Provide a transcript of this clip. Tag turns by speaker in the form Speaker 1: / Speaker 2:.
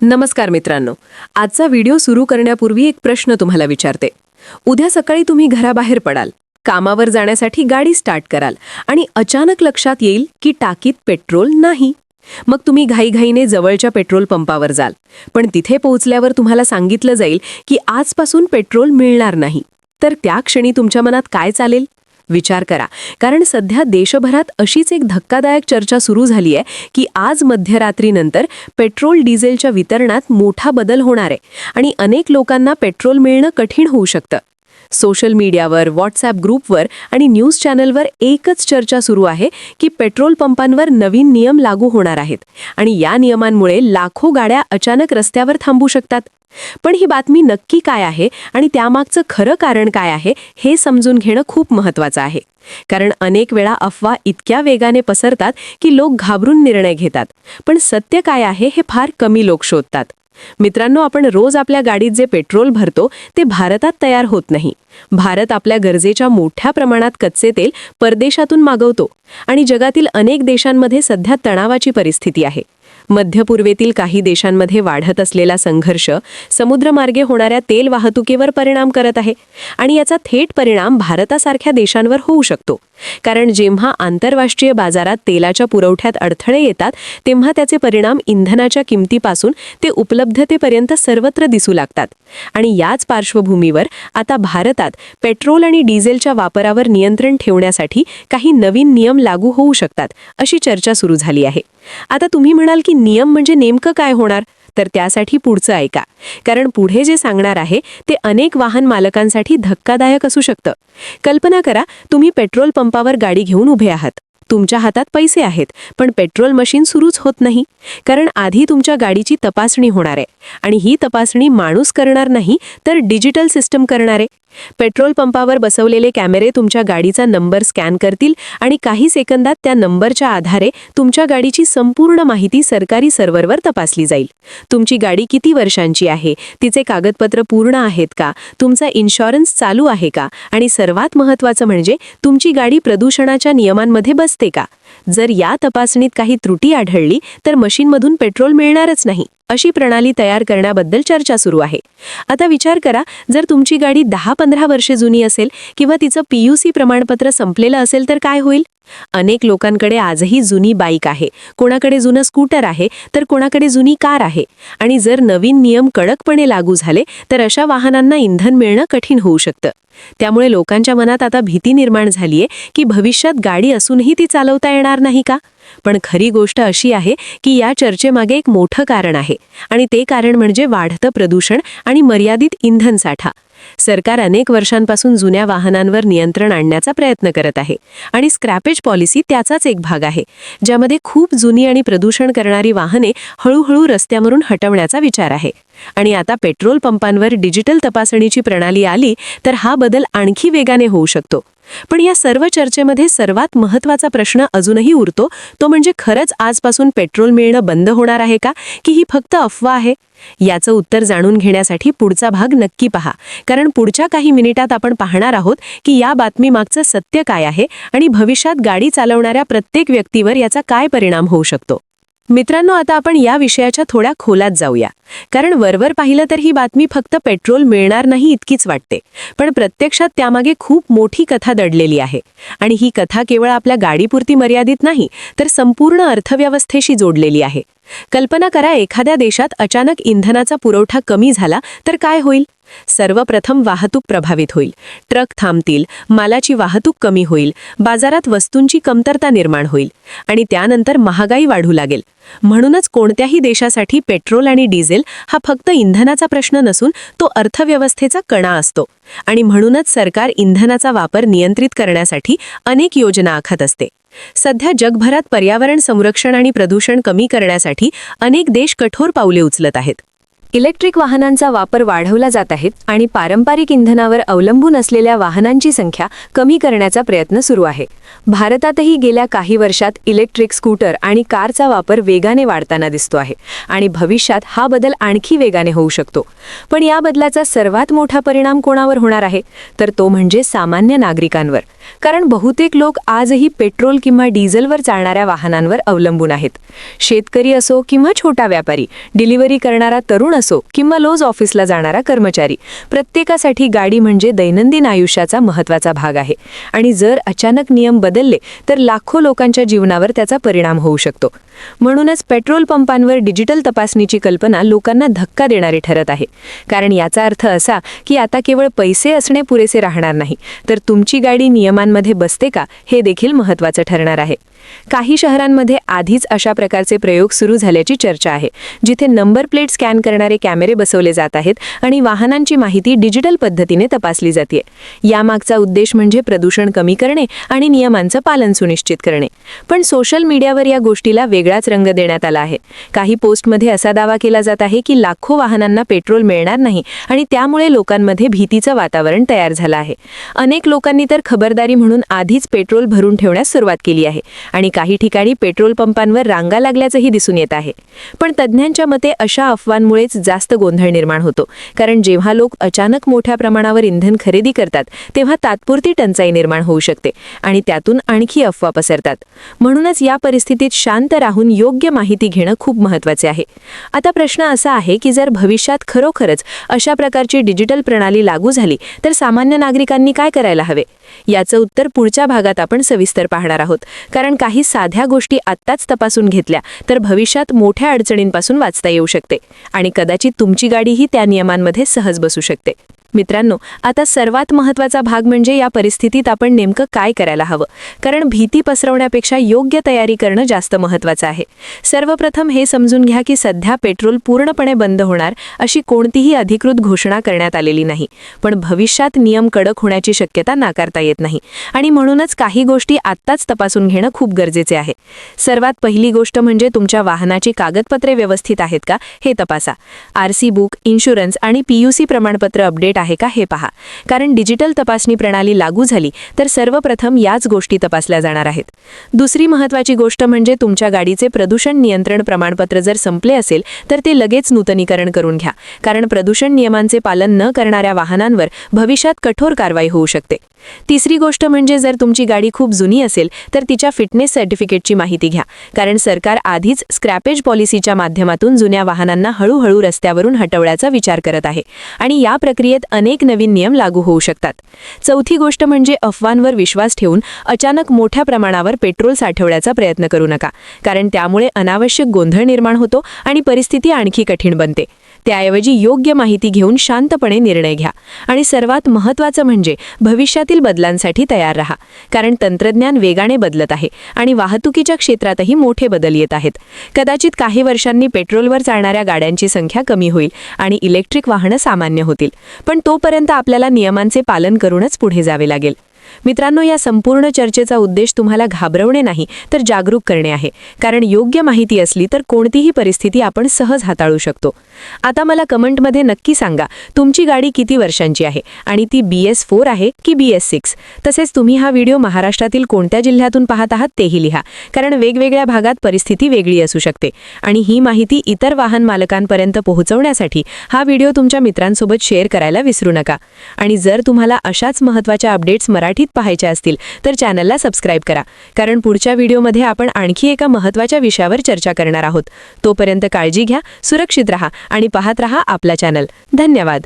Speaker 1: नमस्कार मित्रांनो, आजचा व्हिडिओ सुरू करण्यापूर्वी एक प्रश्न तुम्हाला विचारते. उद्या सकाळी तुम्ही घराबाहेर पडाल, कामावर जाण्यासाठी गाडी स्टार्ट कराल आणि अचानक लक्षात येईल की टाकीत पेट्रोल नाही. मग तुम्ही घाईघाईने जवळच्या पेट्रोल पंपावर जाल, पण तिथे पोहोचल्यावर तुम्हाला सांगितलं जाईल की आजपासून पेट्रोल मिळणार नाही. तर त्या क्षणी तुमच्या मनात काय चालेल? विचार करा, कारण सध्या देशभरात अशीच एक धक्कादायक चर्चा सुरू झाली आहे की आज मध्यरात्रीनंतर पेट्रोल डिझेलच्या वितरणात मोठा बदल होणार आहे आणि अनेक लोकांना पेट्रोल मिळणं कठीण होऊ शकतं. सोशल मीडियावर, व्हॉट्सॲप ग्रुपवर आणि न्यूज चॅनलवर एकच चर्चा सुरू आहे की पेट्रोल पंपांवर नवीन नियम लागू होणार आहेत आणि या नियमांमुळे लाखो गाड्या अचानक रस्त्यावर थांबू शकतात. पण ही बातमी नक्की काय आहे आणि त्यामागचं खरं कारण काय आहे हे समजून घेणं खूप महत्त्वाचं आहे. कारण अनेक वेळा अफवा इतक्या वेगाने पसरतात की लोक घाबरून निर्णय घेतात, पण सत्य काय आहे हे फार कमी लोक शोधतात. मित्रांनो, आपण रोज आपल्या गाडीत जे पेट्रोल भरतो ते भारतात तयार होत नाही. भारत आपल्या गरजेच्या मोठ्या प्रमाणात कच्चे तेल परदेशातून मागवतो आणि जगातील अनेक देशांमध्ये सध्या तणावाची परिस्थिती आहे. मध्यपूर्वेतील काही देशांमध्ये वाढत असलेला संघर्ष समुद्रमार्गे होणाऱ्या तेल वाहतुकीवर परिणाम करत आहे आणि याचा थेट परिणाम भारतासारख्या देशांवर होऊ शकतो. कारण जेव्हा आंतरराष्ट्रीय बाजारात तेलाच्या पुरवठ्यात अडथळे येतात तेव्हा त्याचे परिणाम इंधनाच्या किमतीपासून ते उपलब्धतेपर्यंत सर्वत्र दिसू लागतात. आणि याच पार्श्वभूमीवर आता भारतात पेट्रोल आणि डिझेलच्या वापरावर नियंत्रण ठेवण्यासाठी काही नवीन नियम लागू होऊ शकतात अशी चर्चा सुरू झाली आहे. आता तुम्ही म्हणाल की नियम म्हणजे नेमकं काय होणार? तर त्यासाठी पुढचं ऐका, कारण पुढे जे सांगणार आहे ते अनेक वाहन मालकांसाठी धक्कादायक असू शकतं. कल्पना करा, तुम्ही पेट्रोल पंपावर गाडी घेऊन उभे आहात. तुमच्या हातात पैसे आहेत, पण पेट्रोल मशीन सुरूच होत नाही, कारण आधी तुमच्या गाडीची तपासणी होणार आहे आणि ही तपासणी माणूस करणार नाही तर डिजिटल सिस्टम करणार आहे. पेट्रोल पंपावर बसवलेले कॅमेरे तुमच्या गाडीचा नंबर स्कॅन करतील आणि काही सेकंदात त्या नंबरच्या आधारे तुमच्या गाडीची संपूर्ण माहिती सरकारी सर्व्हरवर तपासली जाईल. तुमची गाडी किती वर्षांची आहे, तिचे कागदपत्र पूर्ण आहेत का, तुमचा इन्शुरन्स चालू आहे का आणि सर्वात महत्त्वाचं म्हणजे तुमची गाडी प्रदूषणाच्या नियमांमध्ये बसते का. जर या तपासणीत काही त्रुटी आढळली तर मशीनमधून पेट्रोल मिळणारच नाही. अशी प्रणाली तयार करण्याबद्दल चर्चा सुरू आहे. आता विचार करा, जर तुमची गाडी 10-15 वर्षे जुनी असेल किंवा तिचं PUC प्रमाणपत्र संपलेलं असेल तर काय होईल? अनेक लोकांकडे आजही जुनी बाईक आहे, कोणाकडे जुनं स्कूटर आहे तर कोणाकडे जुनी कार आहे. आणि जर नवीन नियम कडकपणे लागू झाले तर अशा वाहनांना इंधन मिळणं कठीण होऊ शकतं. त्यामुळे लोकांच्या मनात आता भीती निर्माण झालीये की भविष्यात गाडी असूनही ती चालवता येणार नाही का. पण खरी गोष्ट अशी आहे की या चर्चेमागे एक मोठं कारण आहे आणि ते कारण म्हणजे वाढतं प्रदूषण आणि मर्यादित इंधन साठा. सरकार अनेक वर्षांपासून जुन्या वाहनांवर नियंत्रण आणण्याचा प्रयत्न करत आहे आणि स्क्रॅपेज पॉलिसी त्याचाच एक भाग आहे, ज्यामध्ये खूप जुनी आणि प्रदूषण करणारी वाहने हळूहळू रस्त्यावरून हटवण्याचा विचार आहे. आणि आता पेट्रोल पंपांवर डिजिटल तपासणीची प्रणाली आली तर हा बदल आणखी वेगाने होऊ शकतो. पण या सर्व चर्चेमध्ये सर्वात महत्त्वाचा प्रश्न अजूनही उरतो, तो म्हणजे खरंच आजपासून पेट्रोल मिळणं बंद होणार आहे का, की ही फक्त अफवा आहे? याचं उत्तर जाणून घेण्यासाठी पुढचा भाग नक्की पहा, कारण पुढच्या काही मिनिटात आपण पाहणार आहोत की या बातमीमागचं सत्य काय आहे आणि भविष्यात गाडी चालवणाऱ्या प्रत्येक व्यक्तीवर याचा काय परिणाम होऊ शकतो. मित्रांनो, आता आपण या विषयाच्या थोड्या खोलात जाऊया, कारण वरवर पाहिलं तर ही बातमी फक्त पेट्रोल मिळणार नाही इतकीच वाटते, पण प्रत्यक्षात त्यामागे खूप मोठी कथा दडलेली आहे. आणि ही कथा केवळ आपल्या गाडीपुरती मर्यादित नाही तर संपूर्ण अर्थव्यवस्थेशी जोडलेली आहे. कल्पना करा, एखाद्या देशात अचानक इंधनाचा पुरवठा कमी झाला तर काय होईल? सर्वप्रथम वाहतूक प्रभावित होईल. ट्रक थांबतील, मालाची वाहतूक कमी होईल, बाजारात वस्तूंची कमतरता निर्माण होईल आणि त्यानंतर महागाई वाढू लागेल. म्हणूनच कोणत्याही देशासाठी पेट्रोल आणि डिझेल हा फक्त इंधनाचा प्रश्न नसून तो अर्थव्यवस्थेचा कणा असतो. आणि म्हणूनच सरकार इंधनाचा वापर नियंत्रित करण्यासाठी अनेक योजना आखत असते. सध्या जगभरात पर्यावरण संरक्षण आणि प्रदूषण कमी करण्यासाठी अनेक देश कठोर पावले उचलत आहेत. इलेक्ट्रिक वाहनांचा वापर वाढवला जात आहे आणि पारंपरिक इंधनावर अवलंबून असलेल्या वाहनांची संख्या कमी करण्याचा प्रयत्न सुरू आहे. भारतातही गेल्या काही वर्षात इलेक्ट्रिक स्कूटर आणि कारचा वापर वेगाने वाढताना दिसतो आहे आणि भविष्यात हा बदल आणखी वेगाने होऊ शकतो. पण या बदलाचा सर्वात मोठा परिणाम कोणावर होणार आहे? तर तो म्हणजे सामान्य नागरिकांवर. कारण बहुतेक लोक आजही पेट्रोल किंवा डिझेलवर चालणाऱ्या वाहनांवर अवलंबून आहेत. शेतकरी असो किंवा छोटा व्यापारी, डिलिव्हरी करणारा तरुण असो किंवा रोज ऑफिसला जाणारा कर्मचारी, प्रत्येकासाठी गाडी म्हणजे दैनंदिन आयुष्याचा महत्त्वाचा भाग आहे. आणि जर अचानक नियम बदलले तर लाखो लोकांच्या जीवनावर त्याचा परिणाम होऊ शकतो. म्हणूनच पेट्रोल पंपांवर डिजिटल तपासणीची कल्पना लोकांना धक्का देणारी ठरत आहे. कारण याचा अर्थ असा की आता केवळ पैसे असणे पुरेसे राहणार नाही, तर तुमची गाडी नियमांमध्ये बसते का हे देखील महत्त्वाचं ठरणार आहे. काही शहरांमध्ये आधीच अशा प्रकारचे प्रयोग सुरू झाल्याची चर्चा आहे, जिथे नंबर प्लेट स्कॅन करणारे कॅमेरे बसवले जात आहेत आणि वाहनांची माहिती डिजिटल पद्धतीने तपासली जाते. यामागचा उद्देश म्हणजे प्रदूषण कमी करणे आणि नियमांचं पालन सुनिश्चित करणे. पण सोशल मीडियावर या गोष्टीला वेगळाच रंग देण्यात आला आहे. काही पोस्टमध्ये असा दावा केला जात आहे की लाखो वाहनांना पेट्रोल मिळणार नाही आणि त्यामुळे लोकांमध्ये भीतीचं वातावरण तयार झालं आहे. अनेक लोकांनी तर खबरदारी म्हणून आधीच पेट्रोल भरून ठेवण्यास सुरुवात केली आहे आणि काही ठिकाणी पेट्रोल पंपांवर रांगा लागल्याचंही दिसून येत आहे. पण तज्ज्ञांच्या मते अशा अफवांमुळेच जास्त गोंधळ निर्माण होतो. कारण जेव्हा लोक अचानक मोठ्या प्रमाणावर इंधन खरेदी करतात तेव्हा तात्पुरती टंचाई निर्माण होऊ शकते आणि त्यातून आणखी अफवा पसरतात. म्हणूनच या परिस्थितीत शांत राहून योग्य माहिती घेणं खूप महत्त्वाचे आहे. आता प्रश्न असा आहे की जर भविष्यात खरोखरच अशा प्रकारची डिजिटल प्रणाली लागू झाली तर सामान्य नागरिकांनी काय करायला हवे? याचं उत्तर पुढच्या भागात आपण सविस्तर पाहणार आहोत. कारण काही साध्या गोष्टी आत्ताच तपासून घेतल्या तर भविष्यात मोठ्या अडचणींपासून वाचता येऊ शकते आणि कदाचित तुमची गाडीही त्या नियमांमध्ये सहज बसू शकते. मित्रांनो, आता सर्वात महत्त्वाचा भाग म्हणजे या परिस्थितीत आपण नेमकं काय करायला हवं. कारण भीती पसरवण्यापेक्षा योग्य तयारी करणं जास्त महत्त्वाचं आहे. सर्वप्रथम हे समजून घ्या की सध्या पेट्रोल पूर्णपणे बंद होणार अशी कोणतीही अधिकृत घोषणा करण्यात आलेली नाही. पण भविष्यात नियम कडक होण्याची शक्यता नाकारता येत नाही आणि म्हणूनच काही गोष्टी आत्ताच तपासून घेणं खूप गरजेचे आहे. सर्वात पहिली गोष्ट म्हणजे तुमच्या वाहनाची कागदपत्रे व्यवस्थित आहेत का हे तपासा. आरसी बुक, इन्शुरन्स आणि PUC प्रमाणपत्र अपडेट आहे का हे पहा. कारण डिजिटल तपासणी प्रणाली लागू झाली तर सर्वप्रथम याच गोष्टी तपासल्या जाणार आहेत. दुसरी महत्त्वाची गोष्ट म्हणजे तुमच्या गाडीचे प्रदूषण नियंत्रण प्रमाणपत्र जर संपले असेल तर ते लगेच नूतनीकरण करून घ्या. कारण प्रदूषण नियमांचे पालन न करणाऱ्या वाहनांवर भविष्यात कठोर कारवाई होऊ शकते. तिसरी गोष्ट म्हणजे जर तुमची गाडी खूप जुनी असेल तर तिच्या फिटनेस सर्टिफिकेटची माहिती घ्या. कारण सरकार आधीच स्क्रॅपेज पॉलिसीच्या माध्यमातून जुन्या वाहनांना हळूहळू रस्त्यावरून हटवण्याचा विचार करत आहे आणि या प्रक्रियेत अनेक नवीन नियम लागू होऊ शकतात. चौथी गोष्ट म्हणजे अफवांवर विश्वास ठेवून अचानक मोठ्या प्रमाणावर पेट्रोल साठवण्याचा प्रयत्न करू नका. कारण त्यामुळे अनावश्यक गोंधळ निर्माण होतो आणि परिस्थिती आणखी कठीण बनते. त्याऐवजी योग्य माहिती घेऊन शांतपणे निर्णय घ्या. आणि सर्वात महत्त्वाचं म्हणजे भविष्यातील बदलांसाठी तयार राहा. कारण तंत्रज्ञान वेगाने बदलत आहे आणि वाहतुकीच्या क्षेत्रातही मोठे बदल येत आहेत. कदाचित काही वर्षांनी पेट्रोलवर चालणाऱ्या गाड्यांची संख्या कमी होईल आणि इलेक्ट्रिक वाहनं सामान्य होतील. पण तोपर्यंत आपल्याला नियमांचे पालन करूनच पुढे जावे लागेल. मित्रांनो, या संपूर्ण चर्चेचा उद्देश तुम्हाला घाबरवणे नाही तर जागरूक करणे आहे. कारण योग्य माहिती असली तर कोणतीही परिस्थिती आपण सहज हाताळू शकतो. आता मला कमेंटमध्ये नक्की सांगा, तुमची गाडी किती वर्षांची आहे आणि ती BS4 आहे की BS6? तसेच तुम्ही हा व्हिडिओ महाराष्ट्रातील कोणत्या जिल्ह्यातून पाहत आहात तेही लिहा. कारण वेगवेगळ्या भागात परिस्थिती वेगळी असू शकते आणि ही माहिती इतर वाहन मालकांपर्यंत पोहोचवण्यासाठी हा व्हिडिओ तुमच्या मित्रांसोबत शेअर करायला विसरू नका. आणि जर तुम्हाला अशाच महत्त्वाच्या अपडेट्स मराठीत पाहायच्या असतील तर चॅनलला सबस्क्राईब करा. कारण पुढच्या व्हिडिओमध्ये आपण आणखी एका महत्त्वाच्या विषयावर चर्चा करणार आहोत. तोपर्यंत काळजी घ्या, सुरक्षित रहा आणि पाहत रहा आपला चॅनल. धन्यवाद.